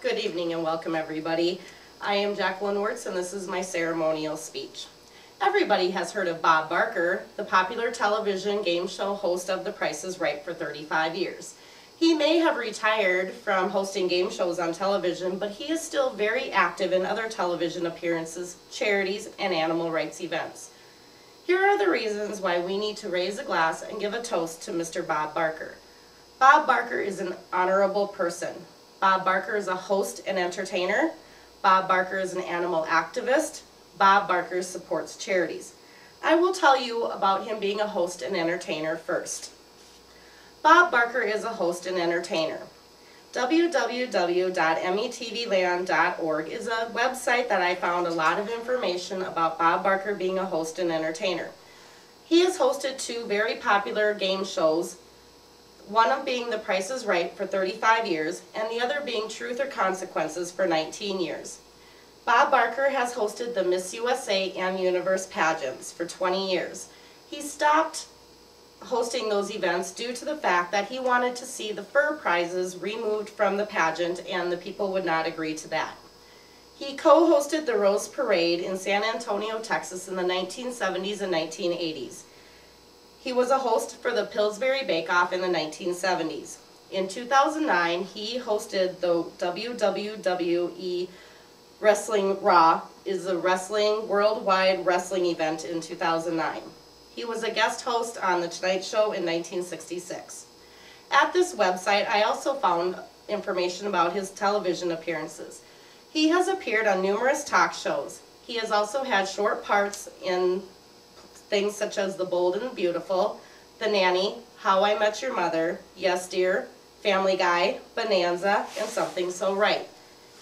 Good evening and welcome everybody. I am Jacquulyn Wirtz and this is my ceremonial speech. Everybody has heard of Bob Barker, the popular television game show host of The Price is Right for 35 years. He may have retired from hosting game shows on television, but he is still very active in other television appearances, charities, and animal rights events. Here are the reasons why we need to raise a glass and give a toast to Mr. Bob Barker. Bob Barker is an honorable person. Bob Barker is a host and entertainer. Bob Barker is an animal activist. Bob Barker supports charities. I will tell you about him being a host and entertainer first. Bob Barker is a host and entertainer. www.metvland.org is a website that I found a lot of information about Bob Barker being a host and entertainer. He has hosted two very popular game shows, one of being The Price is Right for 35 years and the other being Truth or Consequences for 19 years. Bob Barker has hosted the Miss USA and Universe pageants for 20 years. He stopped hosting those events due to the fact that he wanted to see the fur prizes removed from the pageant and the people would not agree to that. He co-hosted the Rose Parade in San Antonio, Texas in the 1970s and 1980s. He was a host for the Pillsbury Bake Off in the 1970s. In 2009, he hosted the WWE Wrestling Raw, is a wrestling worldwide wrestling event in 2009. He was a guest host on The Tonight Show in 1966. At this website, I also found information about his television appearances. He has appeared on numerous talk shows. He has also had short parts in things such as The Bold and Beautiful, The Nanny, How I Met Your Mother, Yes Dear, Family Guy, Bonanza, and Something So Right.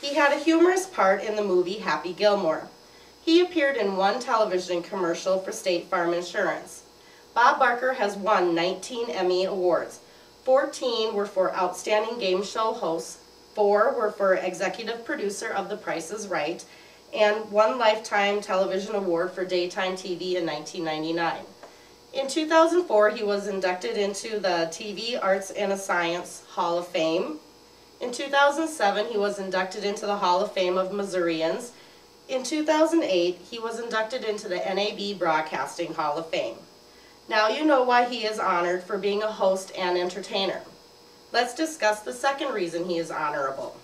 He had a humorous part in the movie Happy Gilmore. He appeared in one television commercial for State Farm Insurance. Bob Barker has won 19 Emmy Awards. 14 were for Outstanding Game Show Host, 4 were for Executive Producer of The Price is Right, and 1 Lifetime Television Award for Daytime TV in 1999. In 2004, he was inducted into the TV Arts and Science Hall of Fame. In 2007, he was inducted into the Hall of Fame of Missourians. In 2008, he was inducted into the NAB Broadcasting Hall of Fame. Now you know why he is honored for being a host and entertainer. Let's discuss the second reason he is honorable.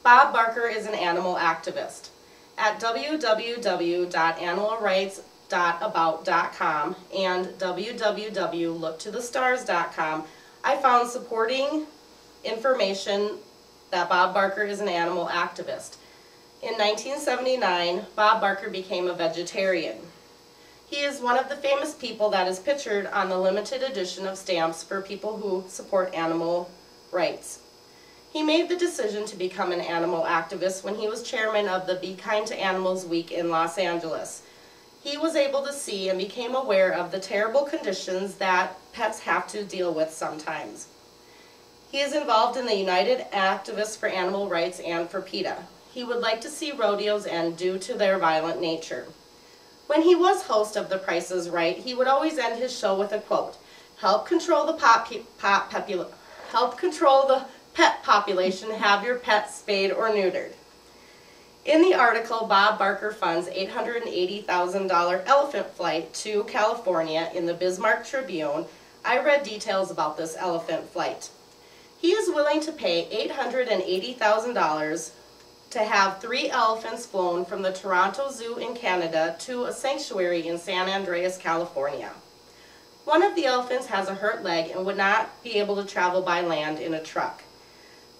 Bob Barker is an animal activist. At www.animalrights.about.com and www.looktothestars.com, I found supporting information that Bob Barker is an animal activist. In 1979, Bob Barker became a vegetarian. He is one of the famous people that is pictured on the limited edition of stamps for people who support animal rights. He made the decision to become an animal activist when he was chairman of the Be Kind to Animals Week in Los Angeles. He was able to see and became aware of the terrible conditions that pets have to deal with sometimes. He is involved in the United Activists for Animal Rights and for PETA. He would like to see rodeos end due to their violent nature. When he was host of The Price is Right, he would always end his show with a quote, "Help control the pet population, have your pets spayed or neutered." In the article, Bob Barker funds $880,000 elephant flight to California in the Bismarck Tribune, I read details about this elephant flight. He is willing to pay $880,000 to have 3 elephants flown from the Toronto Zoo in Canada to a sanctuary in San Andreas, California. One of the elephants has a hurt leg and would not be able to travel by land in a truck.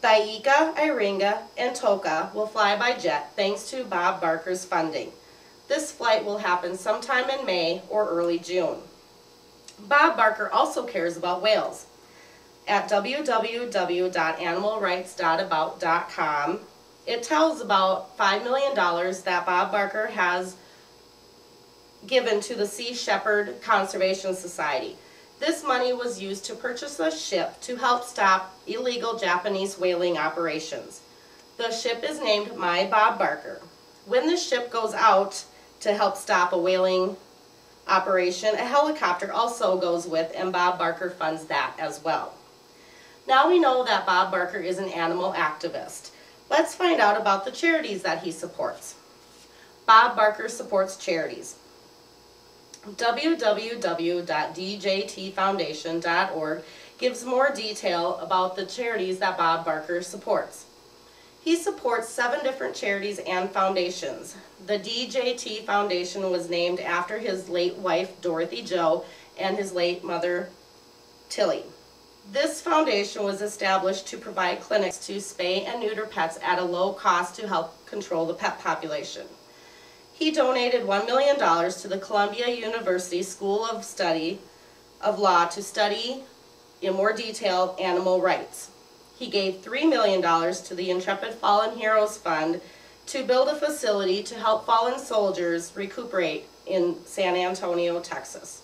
Daika, Iringa, and Toka will fly by jet thanks to Bob Barker's funding. This flight will happen sometime in May or early June. Bob Barker also cares about whales. At www.animalrights.about.com, it tells about $5 million that Bob Barker has given to the Sea Shepherd Conservation Society. This money was used to purchase a ship to help stop illegal Japanese whaling operations. The ship is named My Bob Barker. When the ship goes out to help stop a whaling operation, a helicopter also goes with, and Bob Barker funds that as well. Now we know that Bob Barker is an animal activist. Let's find out about the charities that he supports. Bob Barker supports charities. www.djtfoundation.org gives more detail about the charities that Bob Barker supports. He supports 7 different charities and foundations. The DJT Foundation was named after his late wife, Dorothy Jo, and his late mother, Tilly. This foundation was established to provide clinics to spay and neuter pets at a low cost to help control the pet population. He donated $1 million to the Columbia University School of Law to study in more detail animal rights. He gave $3 million to the Intrepid Fallen Heroes Fund to build a facility to help fallen soldiers recuperate in San Antonio, Texas.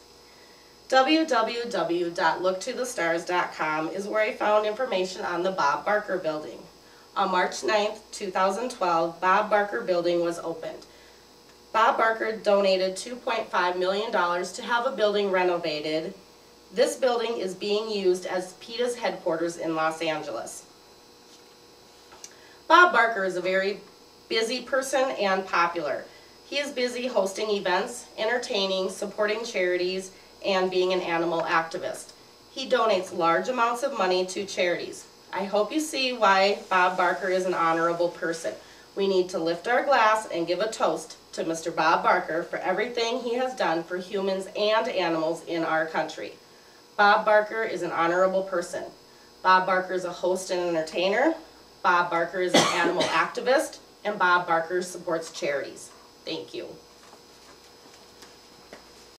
www.looktothestars.com is where I found information on the Bob Barker Building. On March 9, 2012, Bob Barker Building was opened. Bob Barker donated $2.5 million to have a building renovated. This building is being used as PETA's headquarters in Los Angeles. Bob Barker is a very busy person and popular. He is busy hosting events, entertaining, supporting charities, and being an animal activist. He donates large amounts of money to charities. I hope you see why Bob Barker is an honorable person. We need to lift our glass and give a toast to Mr. Bob Barker for everything he has done for humans and animals in our country. Bob Barker is an honorable person. Bob Barker is a host and entertainer. Bob Barker is an animal activist. And Bob Barker supports charities. Thank you.